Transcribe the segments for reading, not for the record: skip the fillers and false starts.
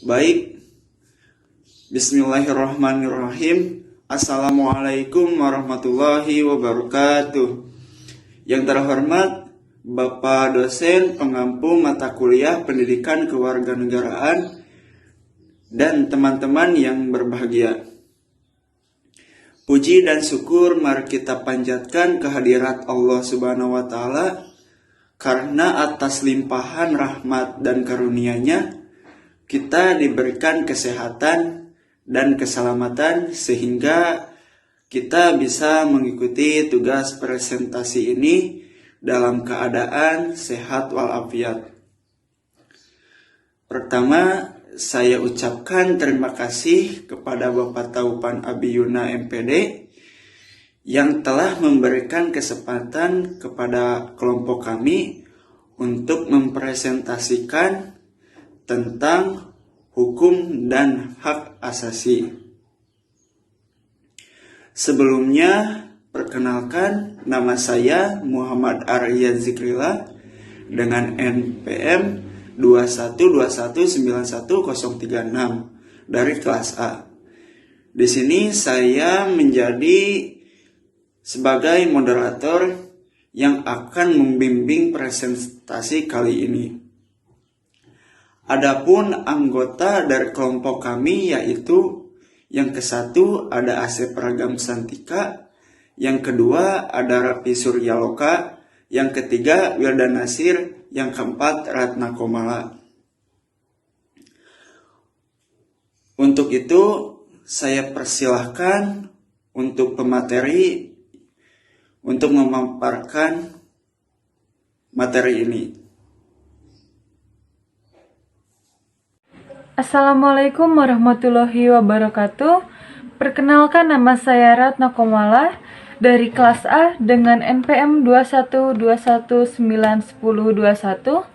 Baik, bismillahirrahmanirrahim. Assalamualaikum warahmatullahi wabarakatuh. Yang terhormat Bapak dosen pengampu mata kuliah pendidikan kewarganegaraan dan teman-teman yang berbahagia. Puji dan syukur mari kita panjatkan kehadirat Allah Subhanahu wa Ta'ala, karena atas limpahan rahmat dan karunia-Nya kita diberikan kesehatan dan keselamatan sehingga kita bisa mengikuti tugas presentasi ini dalam keadaan sehat walafiat. Pertama, saya ucapkan terima kasih kepada Bapak Taupan Abiyuna MPD yang telah memberikan kesempatan kepada kelompok kami untuk mempresentasikan tentang hukum dan hak asasi. Sebelumnya, perkenalkan, nama saya Muhammad Arya Zikrillah dengan NPM 212191036 dari kelas A. Di sini saya menjadi sebagai moderator yang akan membimbing presentasi kali ini. Adapun anggota dari kelompok kami yaitu yang ke-1 ada Asep Ragam Santika, yang kedua ada Rapi Suryaloka, yang ketiga Wildan Nasir, yang keempat Ratna Komala. Untuk itu saya persilahkan untuk pemateri untuk memaparkan materi ini. Assalamualaikum warahmatullahi wabarakatuh. Perkenalkan, nama saya Ratna Komala dari kelas A dengan NPM 212191021.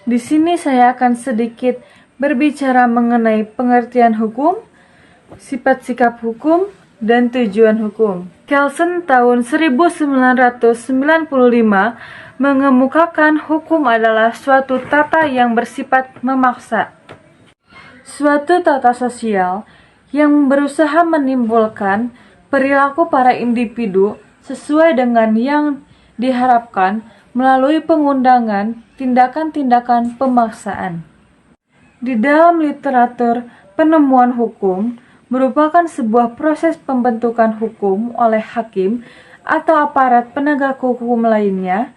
Di sini saya akan sedikit berbicara mengenai pengertian hukum, sifat sikap hukum, dan tujuan hukum. Kelsen tahun 1995 mengemukakan hukum adalah suatu tata yang bersifat memaksa. Suatu tata sosial yang berusaha menimbulkan perilaku para individu sesuai dengan yang diharapkan melalui pengundangan tindakan-tindakan pemaksaan. Di dalam literatur, penemuan hukum merupakan sebuah proses pembentukan hukum oleh hakim atau aparat penegak hukum lainnya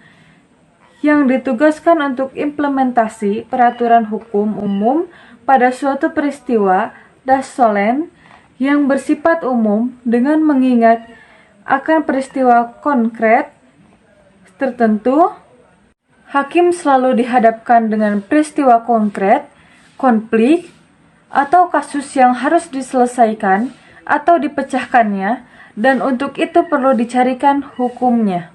yang ditugaskan untuk implementasi peraturan hukum umum pada suatu peristiwa das solen yang bersifat umum dengan mengingat akan peristiwa konkret tertentu. Hakim selalu dihadapkan dengan peristiwa konkret, konflik, atau kasus yang harus diselesaikan atau dipecahkannya, dan untuk itu perlu dicarikan hukumnya.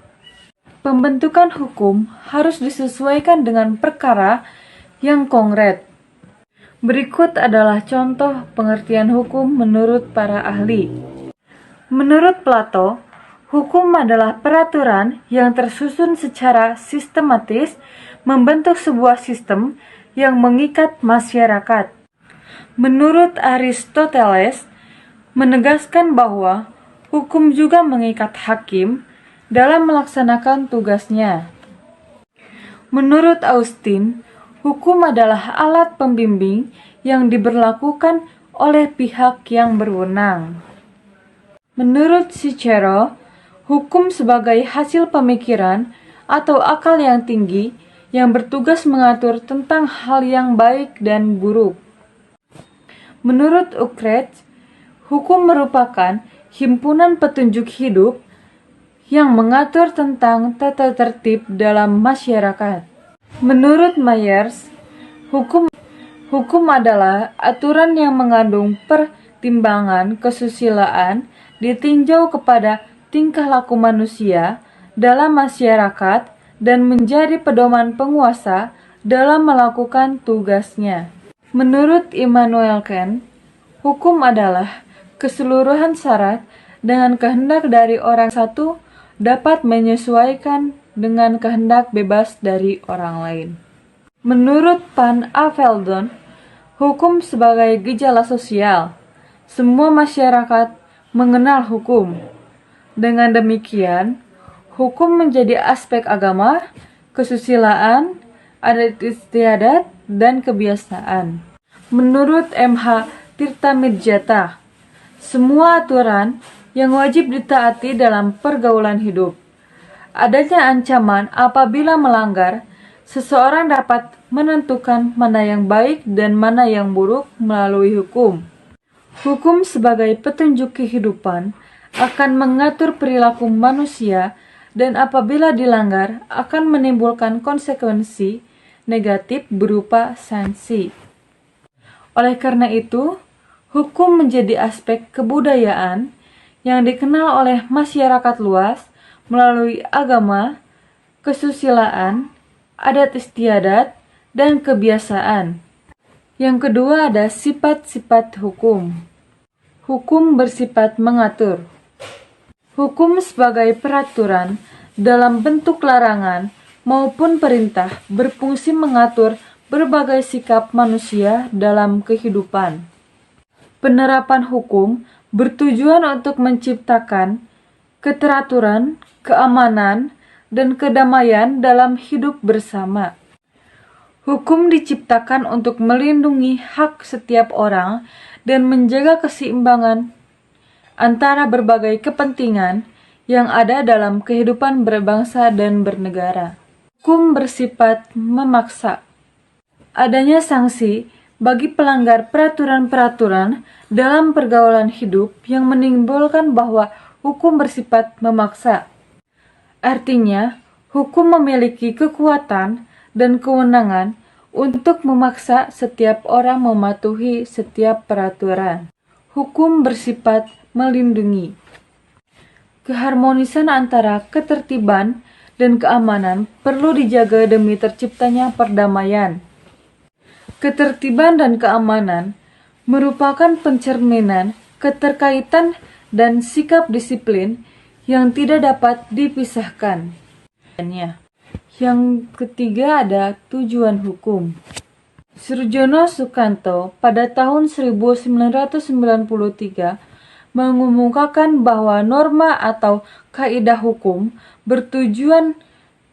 Pembentukan hukum harus disesuaikan dengan perkara yang konkret. Berikut adalah contoh pengertian hukum menurut para ahli. Menurut Plato, hukum adalah peraturan yang tersusun secara sistematis membentuk sebuah sistem yang mengikat masyarakat. Menurut Aristoteles, menegaskan bahwa hukum juga mengikat hakim dalam melaksanakan tugasnya. Menurut Austin, hukum adalah alat pembimbing yang diberlakukan oleh pihak yang berwenang. Menurut Cicero, hukum sebagai hasil pemikiran atau akal yang tinggi yang bertugas mengatur tentang hal yang baik dan buruk. Menurut Utrecht, hukum merupakan himpunan petunjuk hidup yang mengatur tentang tata tertib dalam masyarakat. Menurut Myers, hukum adalah aturan yang mengandung pertimbangan kesusilaan ditinjau kepada tingkah laku manusia dalam masyarakat dan menjadi pedoman penguasa dalam melakukan tugasnya. Menurut Immanuel Kant, hukum adalah keseluruhan syarat dengan kehendak dari orang satu dapat menyesuaikan dengan kehendak bebas dari orang lain. Menurut Van Aveldon, Hukum sebagai gejala sosial. Semua masyarakat mengenal hukum. Dengan demikian, hukum menjadi aspek agama, kesusilaan, adat istiadat, dan kebiasaan. Menurut M.H. Tirtamidjata, semua aturan yang wajib ditaati dalam pergaulan hidup. Adanya ancaman apabila melanggar, seseorang dapat menentukan mana yang baik dan mana yang buruk melalui hukum. Hukum sebagai petunjuk kehidupan akan mengatur perilaku manusia dan apabila dilanggar akan menimbulkan konsekuensi negatif berupa sanksi. Oleh karena itu, hukum menjadi aspek kebudayaan yang dikenal oleh masyarakat luas melalui agama, kesusilaan, adat istiadat, dan kebiasaan. Yang kedua ada sifat-sifat hukum. Hukum bersifat mengatur. Hukum sebagai peraturan dalam bentuk larangan maupun perintah berfungsi mengatur berbagai sikap manusia dalam kehidupan. Penerapan hukum bertujuan untuk menciptakan keteraturan, keamanan, dan kedamaian dalam hidup bersama. Hukum diciptakan untuk melindungi hak setiap orang dan menjaga keseimbangan antara berbagai kepentingan yang ada dalam kehidupan berbangsa dan bernegara. Hukum bersifat memaksa. Adanya sanksi bagi pelanggar peraturan-peraturan dalam pergaulan hidup yang menimbulkan bahwa hukum bersifat memaksa. Artinya, hukum memiliki kekuatan dan kewenangan untuk memaksa setiap orang mematuhi setiap peraturan. Hukum bersifat melindungi. Keharmonisan antara ketertiban dan keamanan perlu dijaga demi terciptanya perdamaian. Ketertiban dan keamanan merupakan pencerminan keterkaitan dan sikap disiplin yang tidak dapat dipisahkan. Yang ketiga ada tujuan hukum. Surjono Sukanto pada tahun 1993 mengemukakan bahwa norma atau kaidah hukum bertujuan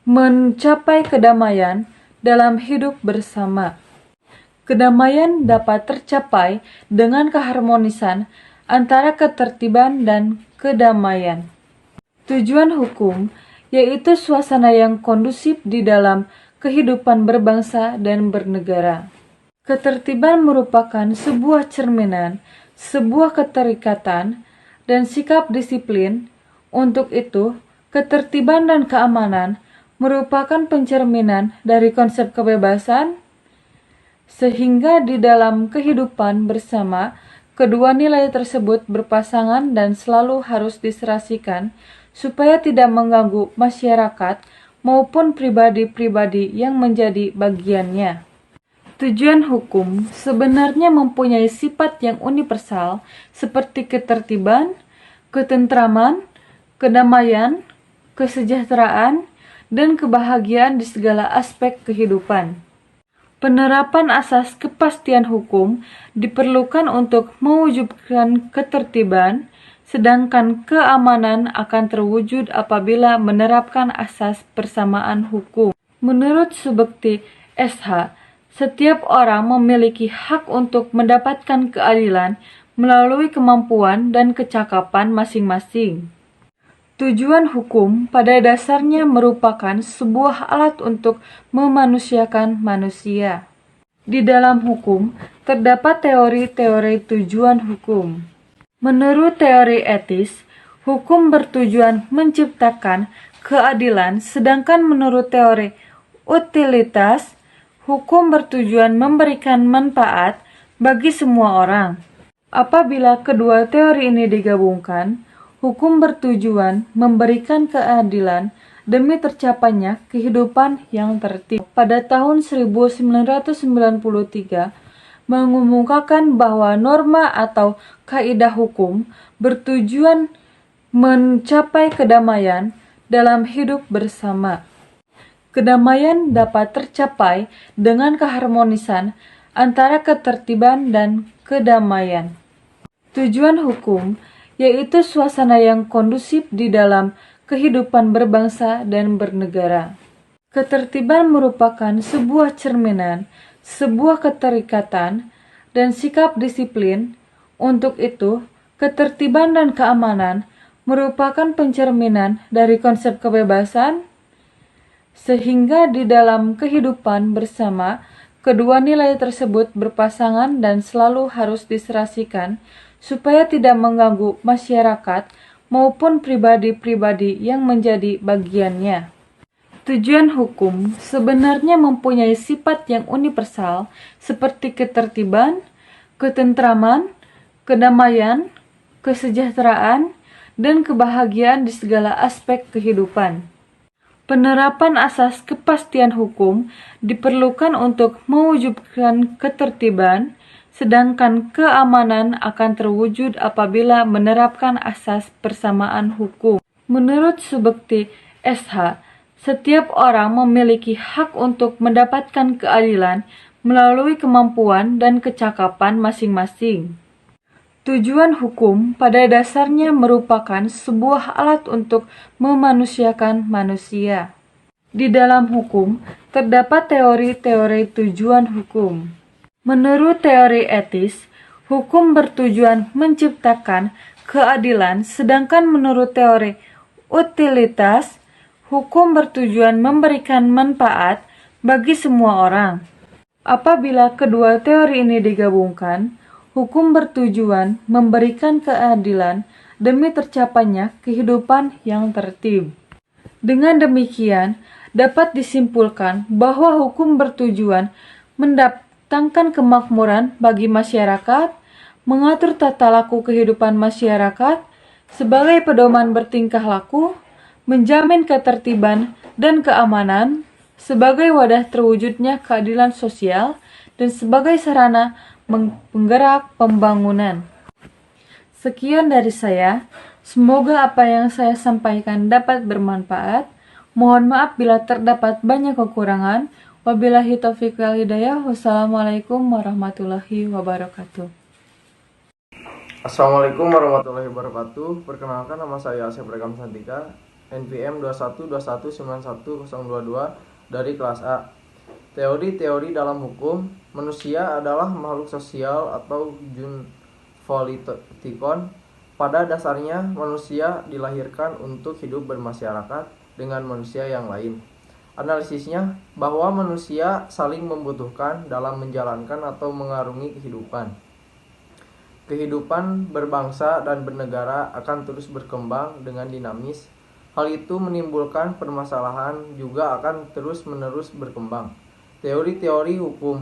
mencapai kedamaian dalam hidup bersama. Kedamaian dapat tercapai dengan keharmonisan antara ketertiban dan kedamaian. Tujuan hukum yaitu suasana yang kondusif di dalam kehidupan berbangsa dan bernegara. Ketertiban merupakan sebuah cerminan, sebuah keterikatan, dan sikap disiplin. Untuk itu, ketertiban dan keamanan merupakan pencerminan dari konsep kebebasan, sehingga di dalam kehidupan bersama, kedua nilai tersebut berpasangan dan selalu harus diserasikan supaya tidak mengganggu masyarakat maupun pribadi-pribadi yang menjadi bagiannya. Tujuan hukum sebenarnya mempunyai sifat yang universal seperti ketertiban, ketentraman, kedamaian, kesejahteraan, dan kebahagiaan di segala aspek kehidupan. Penerapan asas kepastian hukum diperlukan untuk mewujudkan ketertiban, sedangkan keamanan akan terwujud apabila menerapkan asas persamaan hukum. Menurut Subekti SH, setiap orang memiliki hak untuk mendapatkan keadilan melalui kemampuan dan kecakapan masing-masing. Tujuan hukum pada dasarnya merupakan sebuah alat untuk memanusiakan manusia. Di dalam hukum terdapat teori-teori tujuan hukum. Menurut teori etis, hukum bertujuan menciptakan keadilan, sedangkan menurut teori utilitas, hukum bertujuan memberikan manfaat bagi semua orang. Apabila kedua teori ini digabungkan, hukum bertujuan memberikan keadilan demi tercapainya kehidupan yang tertib. Pada tahun 1993, mengemukakan bahwa norma atau kaidah hukum bertujuan mencapai kedamaian dalam hidup bersama. Kedamaian dapat tercapai dengan keharmonisan antara ketertiban dan kedamaian. Tujuan hukum yaitu suasana yang kondusif di dalam kehidupan berbangsa dan bernegara. Ketertiban merupakan sebuah cerminan, sebuah keterikatan, dan sikap disiplin. Untuk itu, ketertiban dan keamanan merupakan pencerminan dari konsep kebebasan, sehingga di dalam kehidupan bersama, kedua nilai tersebut berpasangan dan selalu harus diserasikan supaya tidak mengganggu masyarakat maupun pribadi-pribadi yang menjadi bagiannya. Tujuan hukum sebenarnya mempunyai sifat yang universal seperti ketertiban, ketentraman, kedamaian, kesejahteraan, dan kebahagiaan di segala aspek kehidupan. Penerapan asas kepastian hukum diperlukan untuk mewujudkan ketertiban, sedangkan keamanan akan terwujud apabila menerapkan asas persamaan hukum. Menurut Subekti SH, setiap orang memiliki hak untuk mendapatkan keadilan melalui kemampuan dan kecakapan masing-masing. Tujuan hukum pada dasarnya merupakan sebuah alat untuk memanusiakan manusia. Di dalam hukum, terdapat teori-teori tujuan hukum. Menurut teori etis, hukum bertujuan menciptakan keadilan, sedangkan menurut teori utilitas, hukum bertujuan memberikan manfaat bagi semua orang. Apabila kedua teori ini digabungkan, hukum bertujuan memberikan keadilan demi tercapainya kehidupan yang tertib. Dengan demikian, dapat disimpulkan bahwa hukum bertujuan mendatangkan kemakmuran bagi masyarakat, mengatur tata laku kehidupan masyarakat sebagai pedoman bertingkah laku, menjamin ketertiban dan keamanan sebagai wadah terwujudnya keadilan sosial, dan sebagai sarana penggerak pembangunan. Sekian dari saya. Semoga apa yang saya sampaikan dapat bermanfaat. Mohon maaf bila terdapat banyak kekurangan. Wabillahi taufiq wal hidayah. Wassalamualaikum warahmatullahi wabarakatuh. Assalamualaikum warahmatullahi wabarakatuh. Perkenalkan, nama saya Asep Rekam Santika, NPM 2121911022 dari kelas A. Teori-teori dalam hukum. Manusia adalah makhluk sosial atau jun-politikon. Pada dasarnya, manusia dilahirkan untuk hidup bermasyarakat dengan manusia yang lain. Analisisnya bahwa manusia saling membutuhkan dalam menjalankan atau mengarungi kehidupan. Kehidupan berbangsa dan bernegara akan terus berkembang dengan dinamis. Hal itu menimbulkan permasalahan, juga akan terus-menerus berkembang. Teori-teori hukum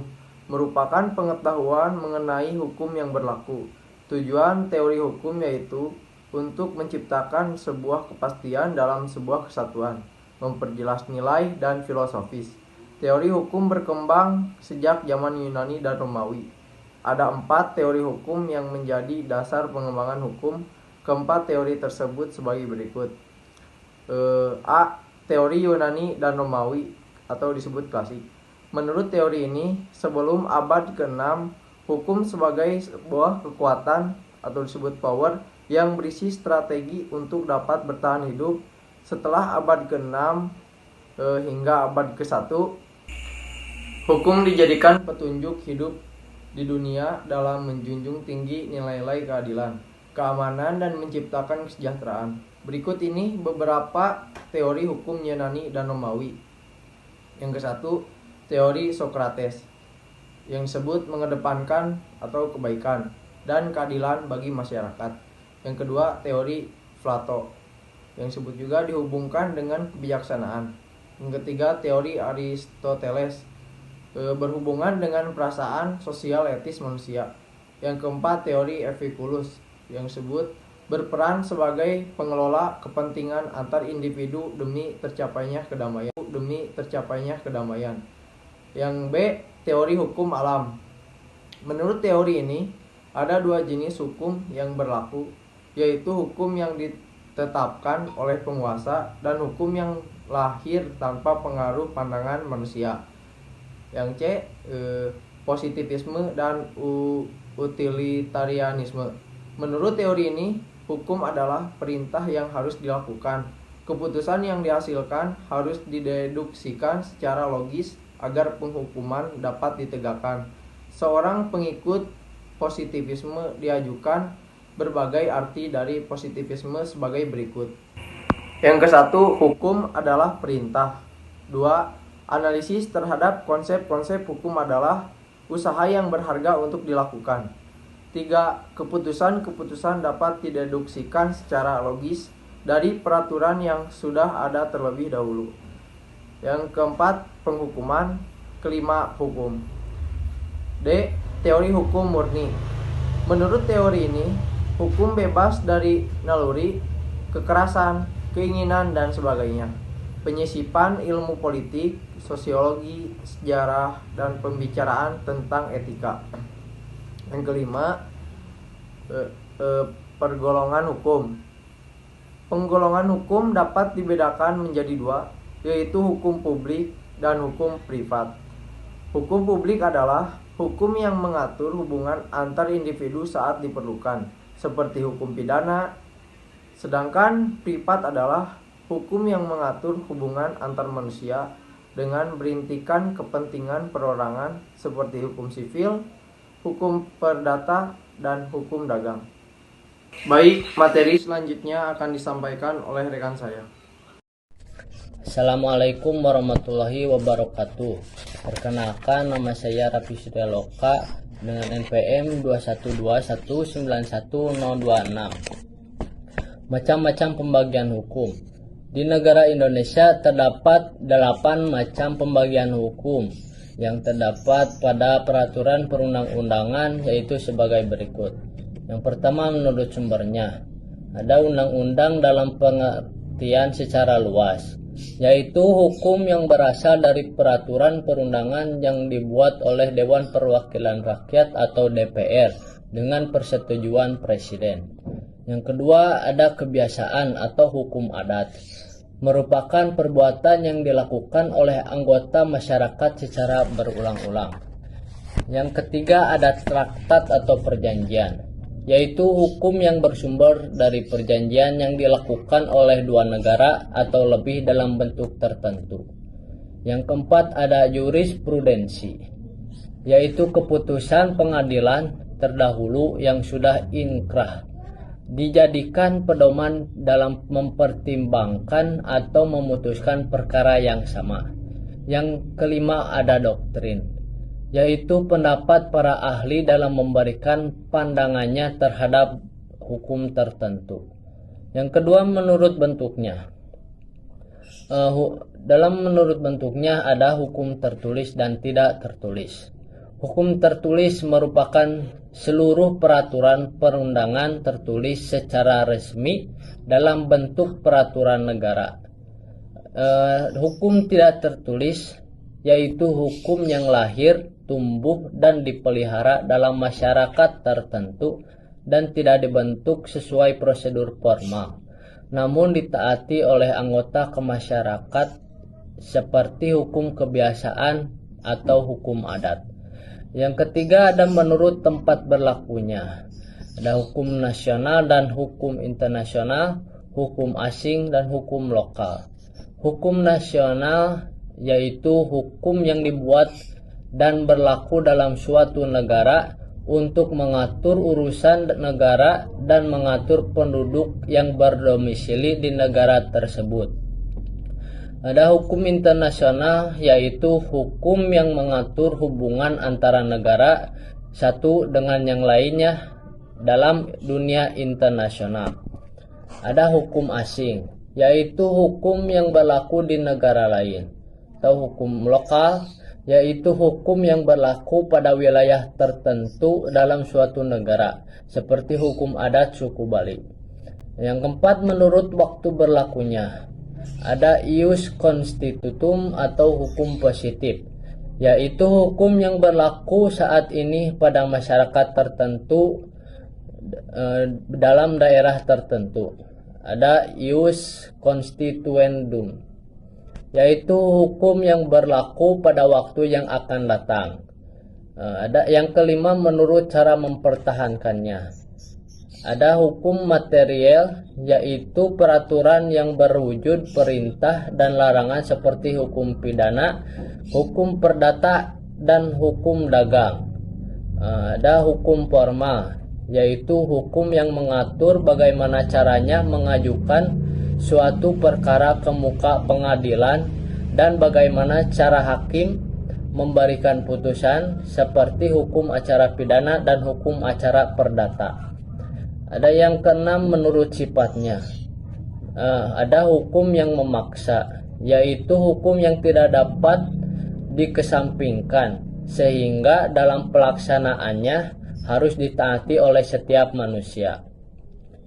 merupakan pengetahuan mengenai hukum yang berlaku. Tujuan teori hukum yaitu untuk menciptakan sebuah kepastian dalam sebuah kesatuan, memperjelas nilai dan filosofis. Teori hukum berkembang sejak zaman Yunani dan Romawi. Ada 4 teori hukum yang menjadi dasar pengembangan hukum. Keempat teori tersebut sebagai berikut. A. Teori Yunani dan Romawi atau disebut klasik. Menurut teori ini, sebelum abad ke-6, hukum sebagai sebuah kekuatan atau disebut power yang berisi strategi untuk dapat bertahan hidup. Setelah abad ke-6 hingga abad ke-1, hukum dijadikan petunjuk hidup di dunia dalam menjunjung tinggi nilai-nilai keadilan, keamanan, dan menciptakan kesejahteraan. Berikut ini beberapa teori hukum Yunani dan Romawi. Yang ke-1, teori Socrates, yang disebut mengedepankan atau kebaikan dan keadilan bagi masyarakat. Yang kedua, teori Plato, yang disebut juga dihubungkan dengan kebijaksanaan. Yang ketiga, teori Aristoteles, berhubungan dengan perasaan sosial etis manusia. Yang keempat, teori Epicurus, yang disebut berperan sebagai pengelola kepentingan antar individu demi tercapainya kedamaian. Yang B, teori hukum alam. Menurut teori ini, ada 2 jenis hukum yang berlaku, yaitu hukum yang ditetapkan oleh penguasa dan hukum yang lahir tanpa pengaruh pandangan manusia. Yang C, positivisme, dan utilitarianisme. Menurut teori ini, hukum adalah perintah yang harus dilakukan. Keputusan yang dihasilkan harus dideduksikan secara logis agar penghukuman dapat ditegakkan. Seorang pengikut positivisme diajukan berbagai arti dari positivisme sebagai berikut. Yang ke-1, hukum adalah perintah. 2. Analisis terhadap konsep-konsep hukum adalah usaha yang berharga untuk dilakukan. 3. Keputusan-keputusan dapat dideduksikan secara logis dari peraturan yang sudah ada terlebih dahulu. Yang keempat, penghukuman. Kelima, hukum. D. Teori hukum murni. Menurut teori ini, hukum bebas dari naluri, kekerasan, keinginan, dan sebagainya. Penyisipan ilmu politik, sosiologi, sejarah, dan pembicaraan tentang etika. Yang kelima, pergolongan hukum. Penggolongan hukum dapat dibedakan menjadi dua, yaitu hukum publik dan hukum privat. Hukum publik adalah hukum yang mengatur hubungan antar individu saat diperlukan, seperti hukum pidana. Sedangkan privat adalah hukum yang mengatur hubungan antar manusia dengan berintikan kepentingan perorangan, seperti hukum sivil, hukum perdata, dan hukum dagang. Baik, materi selanjutnya akan disampaikan oleh rekan saya. Assalamualaikum warahmatullahi wabarakatuh. Perkenalkan, nama saya Raffi Suryaloka dengan NPM 212191026. Macam-macam pembagian hukum. Di negara Indonesia terdapat 8 macam pembagian hukum yang terdapat pada peraturan perundang-undangan, yaitu sebagai berikut. Yang pertama, menurut sumbernya, ada undang-undang dalam pengertian secara luas, yaitu hukum yang berasal dari peraturan perundangan yang dibuat oleh Dewan Perwakilan Rakyat atau DPR dengan persetujuan Presiden. Yang kedua, ada kebiasaan atau hukum adat, merupakan perbuatan yang dilakukan oleh anggota masyarakat secara berulang-ulang. Yang ketiga, ada traktat atau perjanjian, yaitu hukum yang bersumber dari perjanjian yang dilakukan oleh dua negara atau lebih dalam bentuk tertentu. Yang keempat, ada jurisprudensi, yaitu keputusan pengadilan terdahulu yang sudah inkrah, dijadikan pedoman dalam mempertimbangkan atau memutuskan perkara yang sama. Yang kelima, ada doktrin, yaitu pendapat para ahli dalam memberikan pandangannya terhadap hukum tertentu. Yang kedua, menurut bentuknya. Menurut bentuknya ada hukum tertulis dan tidak tertulis. Hukum tertulis merupakan seluruh peraturan perundangan tertulis secara resmi dalam bentuk peraturan negara. Hukum tidak tertulis yaitu hukum yang lahir, tumbuh, dan dipelihara dalam masyarakat tertentu dan tidak dibentuk sesuai prosedur formal, namun ditaati oleh anggota masyarakat, seperti hukum kebiasaan atau hukum adat. Yang ketiga, ada menurut tempat berlakunya. Ada hukum nasional dan hukum internasional, hukum asing, dan hukum lokal. Hukum nasional yaitu hukum yang dibuat dan berlaku dalam suatu negara untuk mengatur urusan negara dan mengatur penduduk yang berdomisili di negara tersebut. Ada hukum internasional, yaitu hukum yang mengatur hubungan antara negara satu dengan yang lainnya dalam dunia internasional. Ada hukum asing, yaitu hukum yang berlaku di negara lain. Atau hukum lokal, yaitu hukum yang berlaku pada wilayah tertentu dalam suatu negara, seperti hukum adat suku Bali. Yang keempat, menurut waktu berlakunya. Ada ius constitutum atau hukum positif, yaitu hukum yang berlaku saat ini pada masyarakat tertentu dalam daerah tertentu. Ada ius constituendum, yaitu hukum yang berlaku pada waktu yang akan datang. Ada yang kelima, menurut cara mempertahankannya. Ada hukum material, yaitu peraturan yang berwujud perintah dan larangan seperti hukum pidana, hukum perdata, dan hukum dagang. Ada hukum formal, yaitu hukum yang mengatur bagaimana caranya mengajukan suatu perkara ke muka pengadilan dan bagaimana cara hakim memberikan putusan, seperti hukum acara pidana dan hukum acara perdata. Ada yang keenam, menurut sifatnya. Ada hukum yang memaksa, yaitu hukum yang tidak dapat dikesampingkan, sehingga dalam pelaksanaannya harus ditaati oleh setiap manusia.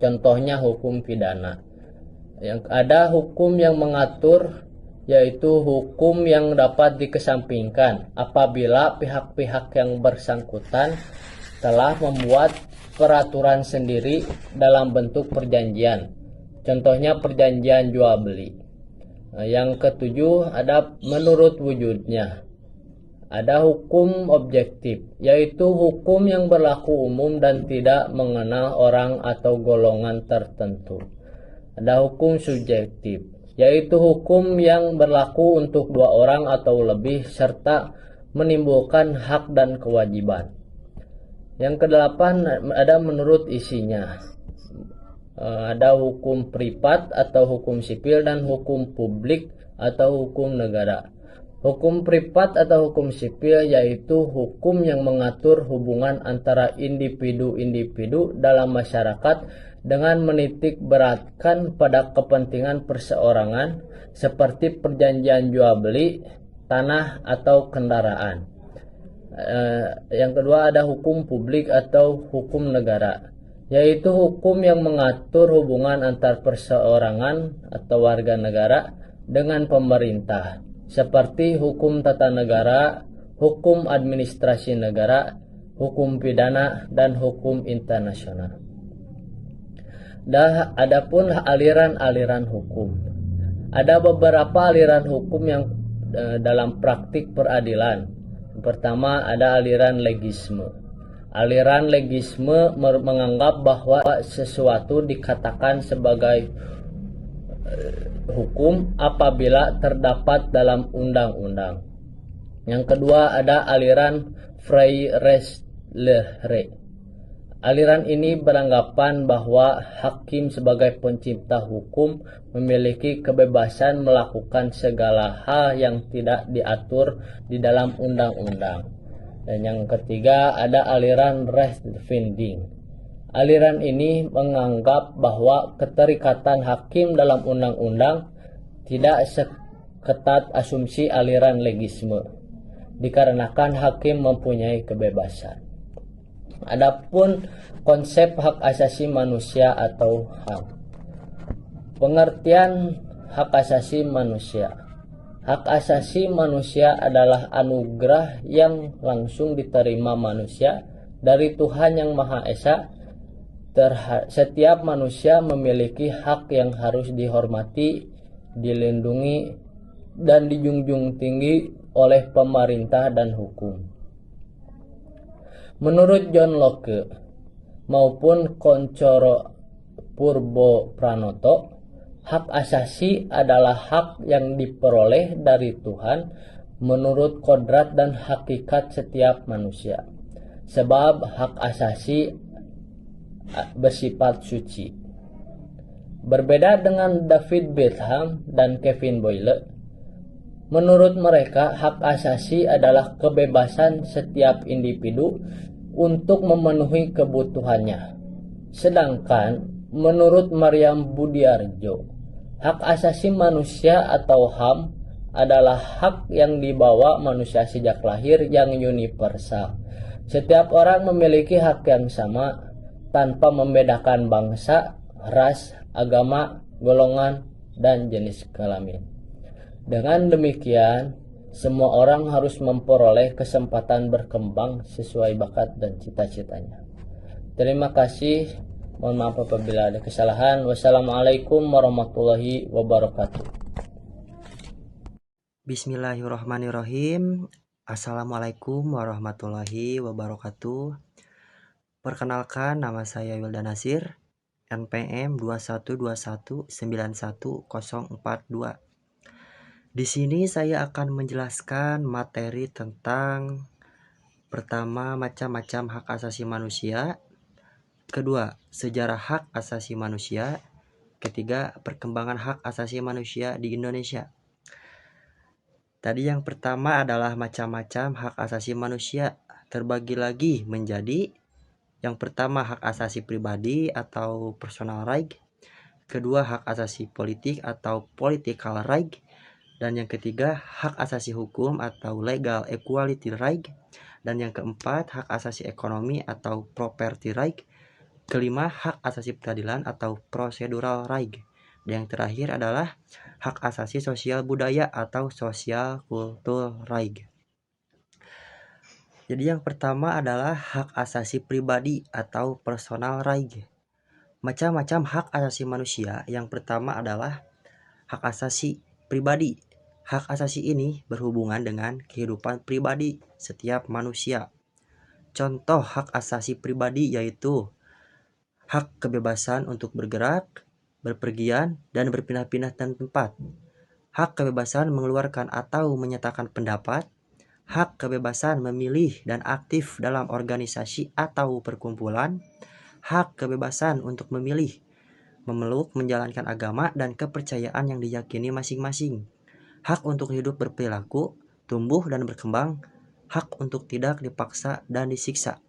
Contohnya hukum pidana. Yang ada hukum yang mengatur, yaitu hukum yang dapat dikesampingkan apabila pihak-pihak yang bersangkutan telah membuat peraturan sendiri dalam bentuk perjanjian. Contohnya perjanjian jual beli. Yang ketujuh, ada menurut wujudnya. Ada hukum objektif, yaitu hukum yang berlaku umum dan tidak mengenal orang atau golongan tertentu. Ada hukum subjektif, yaitu hukum yang berlaku untuk dua orang atau lebih serta menimbulkan hak dan kewajiban. Yang kedelapan, ada menurut isinya. Ada hukum privat atau hukum sipil dan hukum publik atau hukum negara. Hukum privat atau hukum sipil yaitu hukum yang mengatur hubungan antara individu-individu dalam masyarakat dengan menitik beratkan pada kepentingan perseorangan seperti perjanjian jual beli, tanah atau kendaraan. Yang kedua, ada hukum publik atau hukum negara, yaitu hukum yang mengatur hubungan antar perseorangan atau warga negara dengan pemerintah, seperti hukum tata negara, hukum administrasi negara, hukum pidana, dan hukum internasional. Adapun aliran-aliran hukum. Ada beberapa aliran hukum yang dalam praktik peradilan. Pertama, ada aliran legisme. Aliran legisme menganggap bahwa sesuatu dikatakan sebagai hukum apabila terdapat dalam undang-undang. Yang kedua, ada aliran Freirechtslehre. Aliran ini beranggapan bahwa hakim sebagai pencipta hukum memiliki kebebasan melakukan segala hal yang tidak diatur di dalam undang-undang. Dan yang ketiga, ada aliran Rechtsfinding. Aliran ini menganggap bahwa keterikatan hakim dalam undang-undang tidak seketat asumsi aliran legisme, dikarenakan hakim mempunyai kebebasan. Adapun konsep hak asasi manusia atau HAM. Pengertian hak asasi manusia. Hak asasi manusia adalah anugerah yang langsung diterima manusia dari Tuhan Yang Maha Esa. Setiap manusia memiliki hak yang harus dihormati, dilindungi, dan dijunjung tinggi oleh pemerintah dan hukum. Menurut John Locke maupun Koncoro Purbo Pranoto, hak asasi adalah hak yang diperoleh dari Tuhan menurut kodrat dan hakikat setiap manusia. Sebab hak asasi bersifat suci. Berbeda dengan David Betham dan Kevin Boyle, menurut mereka hak asasi adalah kebebasan setiap individu untuk memenuhi kebutuhannya. Sedangkan menurut Maryam Budiarjo, hak asasi manusia atau HAM adalah hak yang dibawa manusia sejak lahir yang universal. Setiap orang memiliki hak yang sama tanpa membedakan bangsa, ras, agama, golongan, dan jenis kelamin. Dengan demikian, semua orang harus memperoleh kesempatan berkembang sesuai bakat dan cita-citanya. Terima kasih. Mohon maaf apabila ada kesalahan. Wassalamualaikum warahmatullahi wabarakatuh. Bismillahirrahmanirrahim. Assalamualaikum warahmatullahi wabarakatuh. Perkenalkan, nama saya Wildan Nasir, NPM 2121911042. Di sini saya akan menjelaskan materi tentang pertama, macam-macam hak asasi manusia, kedua, sejarah hak asasi manusia, ketiga, perkembangan hak asasi manusia di Indonesia. Tadi yang pertama adalah macam-macam hak asasi manusia, terbagi lagi menjadi yang pertama hak asasi pribadi atau personal right, kedua hak asasi politik atau political right, dan yang ketiga hak asasi hukum atau legal equality right, dan yang keempat hak asasi ekonomi atau property right, kelima hak asasi peradilan atau procedural right, dan yang terakhir adalah hak asasi sosial budaya atau social cultural right. Jadi yang pertama adalah hak asasi pribadi atau personal right. Macam-macam hak asasi manusia. Yang pertama adalah hak asasi pribadi. Hak asasi ini berhubungan dengan kehidupan pribadi setiap manusia. Contoh hak asasi pribadi yaitu hak kebebasan untuk bergerak, berpergian, dan berpindah-pindah tempat. Hak kebebasan mengeluarkan atau menyatakan pendapat, hak kebebasan memilih dan aktif dalam organisasi atau perkumpulan, hak kebebasan untuk memilih, memeluk, menjalankan agama dan kepercayaan yang diyakini masing-masing, hak untuk hidup berperilaku, tumbuh dan berkembang, hak untuk tidak dipaksa dan disiksa.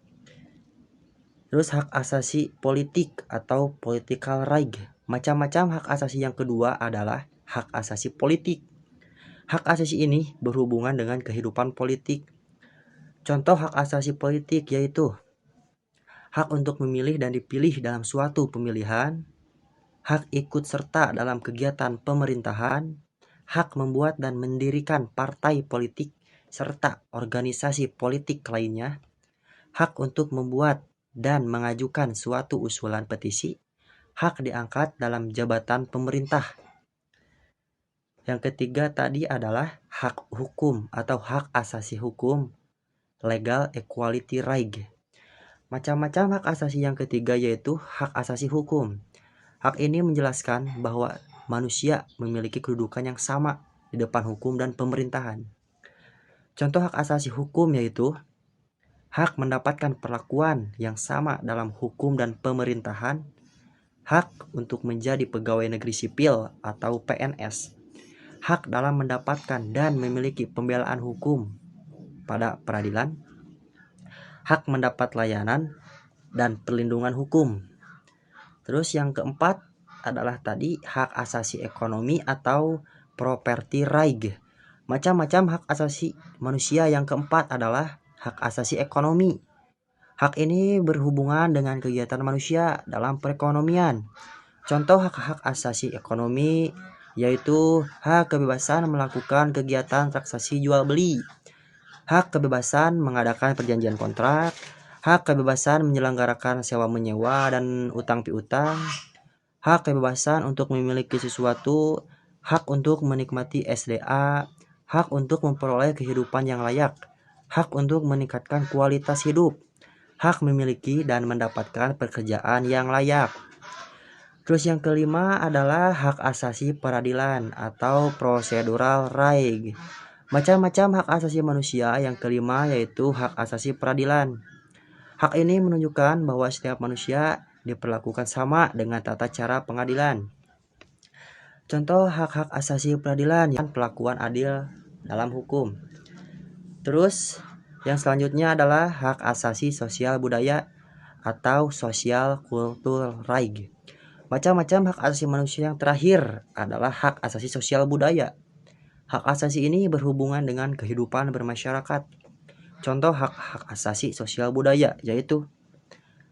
Terus hak asasi politik atau political right. Macam-macam hak asasi yang kedua adalah hak asasi politik. Hak asasi ini berhubungan dengan kehidupan politik. Contoh hak asasi politik yaitu hak untuk memilih dan dipilih dalam suatu pemilihan, hak ikut serta dalam kegiatan pemerintahan, hak membuat dan mendirikan partai politik serta organisasi politik lainnya, hak untuk membuat dan mengajukan suatu usulan petisi, hak diangkat dalam jabatan pemerintah. Yang ketiga tadi adalah hak hukum atau hak asasi hukum, legal equality right. Macam-macam hak asasi yang ketiga yaitu hak asasi hukum. Hak ini menjelaskan bahwa manusia memiliki kedudukan yang sama di depan hukum dan pemerintahan. Contoh hak asasi hukum yaitu hak mendapatkan perlakuan yang sama dalam hukum dan pemerintahan, hak untuk menjadi pegawai negeri sipil atau PNS, hak dalam mendapatkan dan memiliki pembelaan hukum pada peradilan, hak mendapat layanan dan perlindungan hukum. Terus yang keempat adalah tadi hak asasi ekonomi atau property right. Macam-macam hak asasi manusia yang keempat adalah hak asasi ekonomi. Hak ini berhubungan dengan kegiatan manusia dalam perekonomian. Contoh hak-hak asasi ekonomi yaitu hak kebebasan melakukan kegiatan transaksi jual beli, hak kebebasan mengadakan perjanjian kontrak, hak kebebasan menyelenggarakan sewa menyewa dan utang piutang, hak kebebasan untuk memiliki sesuatu, hak untuk menikmati SDA, hak untuk memperoleh kehidupan yang layak, hak untuk meningkatkan kualitas hidup, hak memiliki dan mendapatkan pekerjaan yang layak. Terus yang kelima adalah hak asasi peradilan atau procedural right. Macam-macam hak asasi manusia yang kelima yaitu hak asasi peradilan. Hak ini menunjukkan bahwa setiap manusia diperlakukan sama dengan tata cara pengadilan. Contoh hak-hak asasi peradilan yang perlakuan adil dalam hukum. Terus yang selanjutnya adalah hak asasi sosial budaya atau social cultural right. Macam-macam hak asasi manusia yang terakhir adalah hak asasi sosial budaya. Hak asasi ini berhubungan dengan kehidupan bermasyarakat. Contoh hak-hak asasi sosial budaya yaitu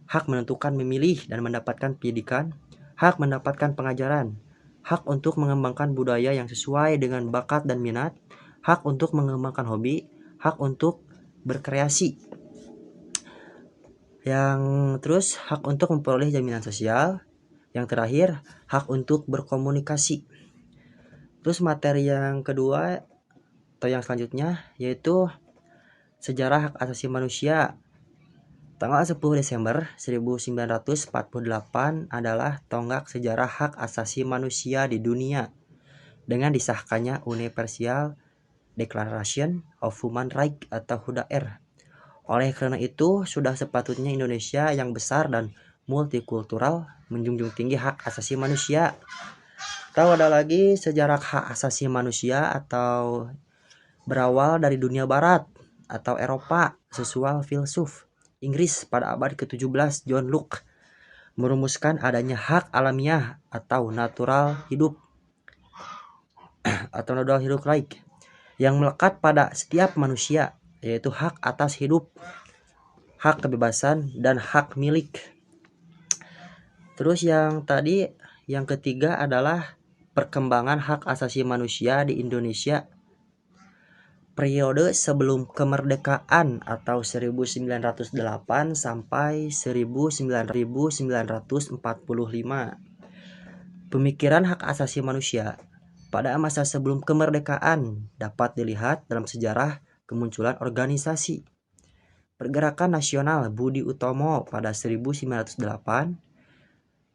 hak menentukan memilih dan mendapatkan pendidikan, hak mendapatkan pengajaran, hak untuk mengembangkan budaya yang sesuai dengan bakat dan minat, hak untuk mengembangkan hobi, hak untuk berkreasi. Yang terus hak untuk memperoleh jaminan sosial. Yang terakhir, hak untuk berkomunikasi. Terus materi yang kedua atau yang selanjutnya yaitu Sejarah hak asasi manusia. Tanggal 10 Desember 1948 adalah tonggak sejarah hak asasi manusia di dunia dengan disahkannya Universal Declaration of Human Rights atau HUDAR. Oleh karena itu, sudah sepatutnya Indonesia yang besar dan multikultural menjunjung tinggi hak asasi manusia. Tahu ada lagi sejarah hak asasi manusia atau berawal dari dunia barat atau Eropa sesuai filsuf Inggris pada abad ke-17 John Locke merumuskan adanya hak alamiah atau natural hidup right yang melekat pada setiap manusia, yaitu hak atas hidup, hak kebebasan, dan hak milik. Terus yang ketiga adalah perkembangan hak asasi manusia di Indonesia periode sebelum kemerdekaan atau 1908 sampai 1945. Pemikiran hak asasi manusia pada masa sebelum kemerdekaan dapat dilihat dalam sejarah kemunculan organisasi Pergerakan Nasional Budi Utomo pada 1908,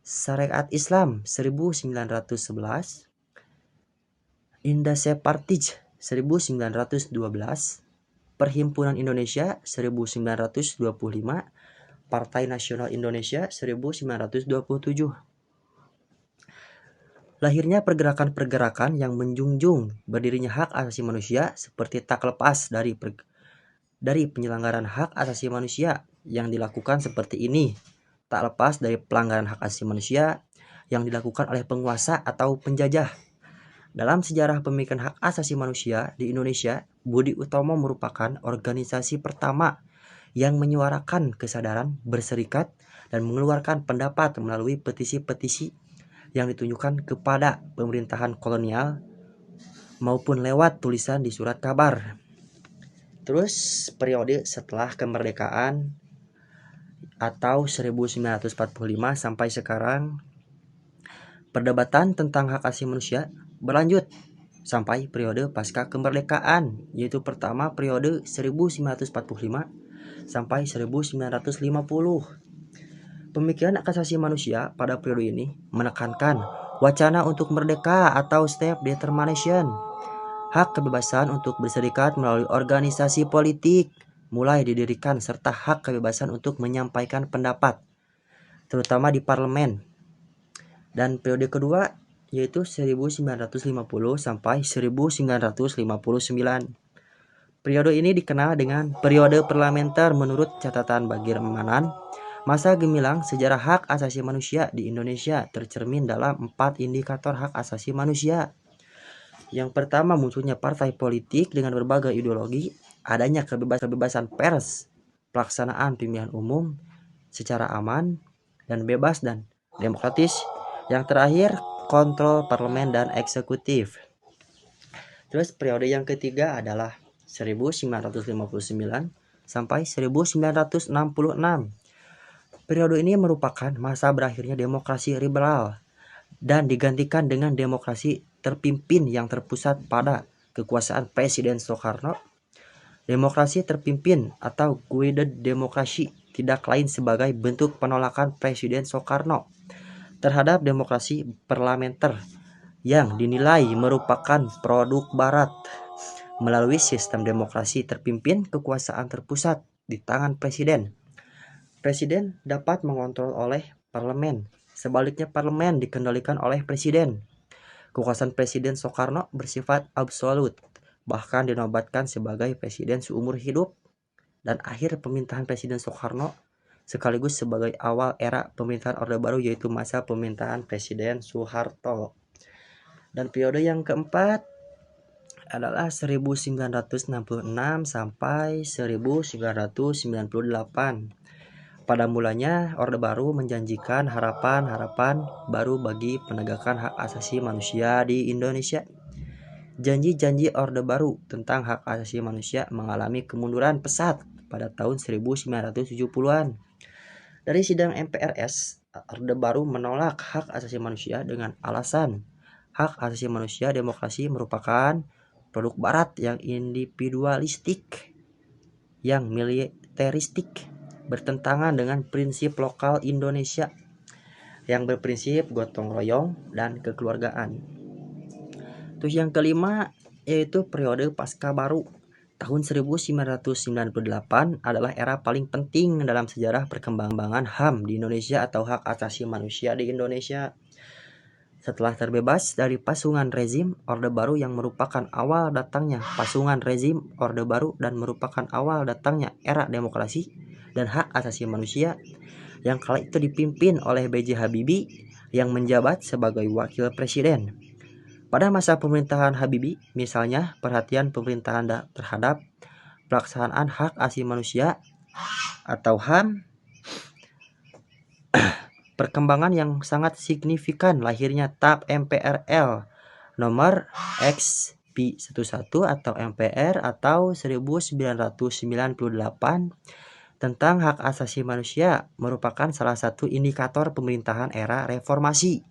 Syariat Islam 1911, Indosepartij 1912, Perhimpunan Indonesia 1925, Partai Nasional Indonesia 1927. Lahirnya pergerakan-pergerakan yang menjunjung berdirinya hak asasi manusia seperti tak lepas dari penyelenggaraan hak asasi manusia yang dilakukan seperti ini, tak lepas dari pelanggaran hak asasi manusia yang dilakukan oleh penguasa atau penjajah. Dalam sejarah pemikiran hak asasi manusia di Indonesia, Budi Utomo merupakan organisasi pertama yang menyuarakan kesadaran berserikat dan mengeluarkan pendapat melalui petisi-petisi yang ditunjukkan kepada pemerintahan kolonial maupun lewat tulisan di surat kabar. Terus periode setelah kemerdekaan atau 1945 sampai sekarang, perdebatan tentang hak asasi manusia berlanjut sampai periode pasca kemerdekaan, yaitu pertama periode 1945 sampai 1950. Pemikiran hak asasi manusia pada periode ini menekankan wacana untuk merdeka atau self-determination, hak kebebasan untuk berserikat melalui organisasi politik mulai didirikan, serta hak kebebasan untuk menyampaikan pendapat, terutama di parlemen. Dan periode kedua yaitu 1950 sampai 1959. Periode ini dikenal dengan periode parlementer menurut catatan Bagirmanan. Masa gemilang sejarah hak asasi manusia di Indonesia tercermin dalam 4 indikator hak asasi manusia. Yang pertama, munculnya partai politik dengan berbagai ideologi, adanya kebebasan pers, pelaksanaan pemilihan umum secara aman dan bebas dan demokratis. Yang terakhir, kontrol parlemen dan eksekutif. Terus periode yang ketiga adalah 1959 sampai 1966. Periode ini merupakan masa berakhirnya demokrasi liberal dan digantikan dengan demokrasi terpimpin yang terpusat pada kekuasaan Presiden Soekarno. Demokrasi terpimpin atau guided demokrasi tidak lain sebagai bentuk penolakan Presiden Soekarno terhadap demokrasi parlementer yang dinilai merupakan produk barat. Melalui sistem demokrasi terpimpin, kekuasaan terpusat di tangan presiden. Presiden dapat mengontrol oleh parlemen. Sebaliknya, parlemen dikendalikan oleh presiden. Kekuasaan Presiden Soekarno bersifat absolut, bahkan dinobatkan sebagai presiden seumur hidup. Dan akhir pemerintahan Presiden Soekarno sekaligus sebagai awal era pemerintahan Orde Baru, yaitu masa pemerintahan Presiden Soeharto. Dan periode yang keempat adalah 1966 sampai 1998. Pada mulanya Orde Baru menjanjikan harapan-harapan baru bagi penegakan hak asasi manusia di Indonesia. Janji-janji Orde Baru tentang hak asasi manusia mengalami kemunduran pesat pada tahun 1970-an. Dari sidang MPRS, Orde Baru menolak hak asasi manusia dengan alasan hak asasi manusia demokrasi merupakan produk barat yang individualistik. yang militeristik, bertentangan dengan prinsip lokal Indonesia yang berprinsip gotong royong dan kekeluargaan. Terus yang kelima yaitu periode Pasca Baru. Tahun 1998 adalah era paling penting dalam sejarah perkembangan HAM di Indonesia atau hak asasi manusia di Indonesia. Setelah terbebas dari pasungan rezim Orde Baru yang merupakan awal datangnya pasungan rezim Orde Baru dan merupakan awal datangnya era demokrasi dan hak asasi manusia yang kala itu dipimpin oleh B.J. Habibie yang menjabat sebagai wakil presiden. Pada masa pemerintahan Habibie, misalnya perhatian pemerintahan terhadap pelaksanaan hak asasi manusia atau HAM, perkembangan yang sangat signifikan lahirnya TAP MPRL nomor XP11 atau MPR atau 1998 tentang hak asasi manusia merupakan salah satu indikator pemerintahan era reformasi.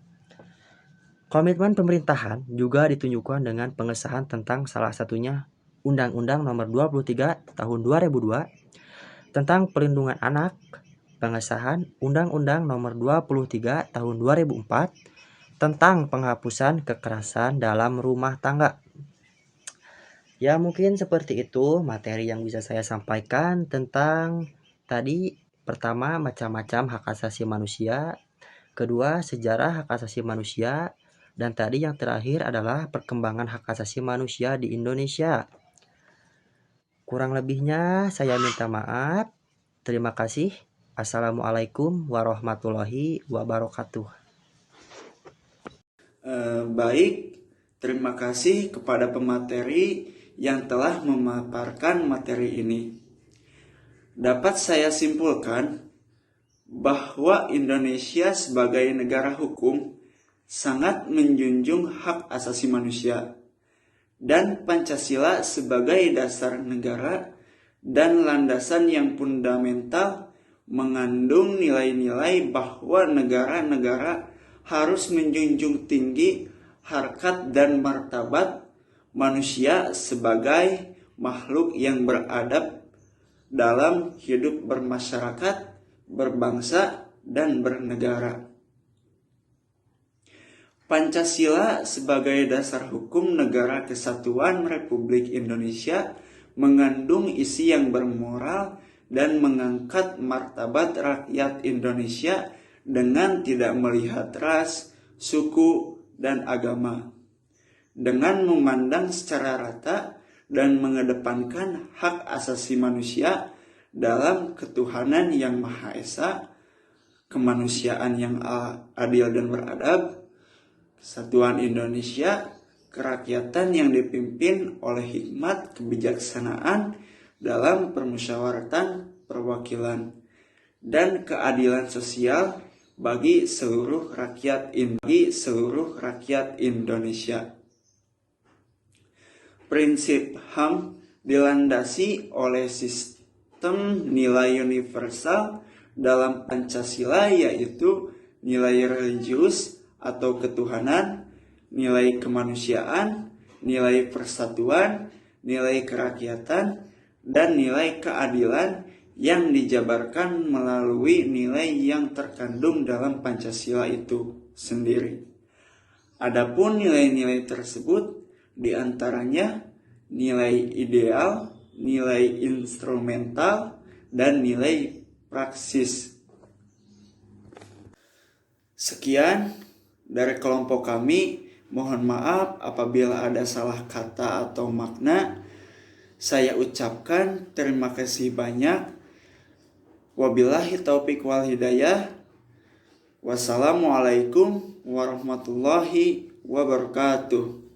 Komitmen pemerintahan juga ditunjukkan dengan pengesahan tentang salah satunya Undang-Undang Nomor 23 Tahun 2002 tentang Perlindungan Anak, pengesahan Undang-Undang Nomor 23 Tahun 2004 tentang penghapusan kekerasan dalam rumah tangga. Ya mungkin seperti itu materi yang bisa saya sampaikan tentang tadi. Pertama, macam-macam hak asasi manusia. Kedua, sejarah hak asasi manusia. Dan tadi yang terakhir adalah perkembangan hak asasi manusia di Indonesia. Kurang lebihnya saya minta maaf. Terima kasih. Assalamualaikum warahmatullahi wabarakatuh. Baik, terima kasih kepada pemateri yang telah memaparkan materi ini. Dapat saya simpulkan bahwa Indonesia sebagai negara hukum sangat menjunjung hak asasi manusia, dan Pancasila sebagai dasar negara dan landasan yang fundamental mengandung nilai-nilai bahwa negara-negara harus menjunjung tinggi harkat dan martabat manusia sebagai makhluk yang beradab dalam hidup bermasyarakat, berbangsa, dan bernegara. Pancasila sebagai dasar hukum Negara Kesatuan Republik Indonesia mengandung isi yang bermoral dan mengangkat martabat rakyat Indonesia dengan tidak melihat ras, suku, dan agama. Dengan memandang secara rata dan mengedepankan hak asasi manusia dalam ketuhanan yang Maha Esa, kemanusiaan yang adil dan beradab, Kesatuan Indonesia, kerakyatan yang dipimpin oleh hikmat kebijaksanaan dalam permusyawaratan perwakilan, dan keadilan sosial bagi seluruh rakyat Indonesia. Prinsip HAM dilandasi oleh sistem nilai universal dalam Pancasila, yaitu nilai religius atau ketuhanan, nilai kemanusiaan, nilai persatuan, nilai kerakyatan, dan nilai keadilan yang dijabarkan melalui nilai yang terkandung dalam Pancasila itu sendiri. Adapun nilai-nilai tersebut diantaranya nilai ideal, nilai instrumental, dan nilai praksis. Sekian dari kelompok kami, mohon maaf apabila ada salah kata atau makna. Saya ucapkan terima kasih banyak. Wabillahi taufiq wal hidayah. Wassalamualaikum warahmatullahi wabarakatuh.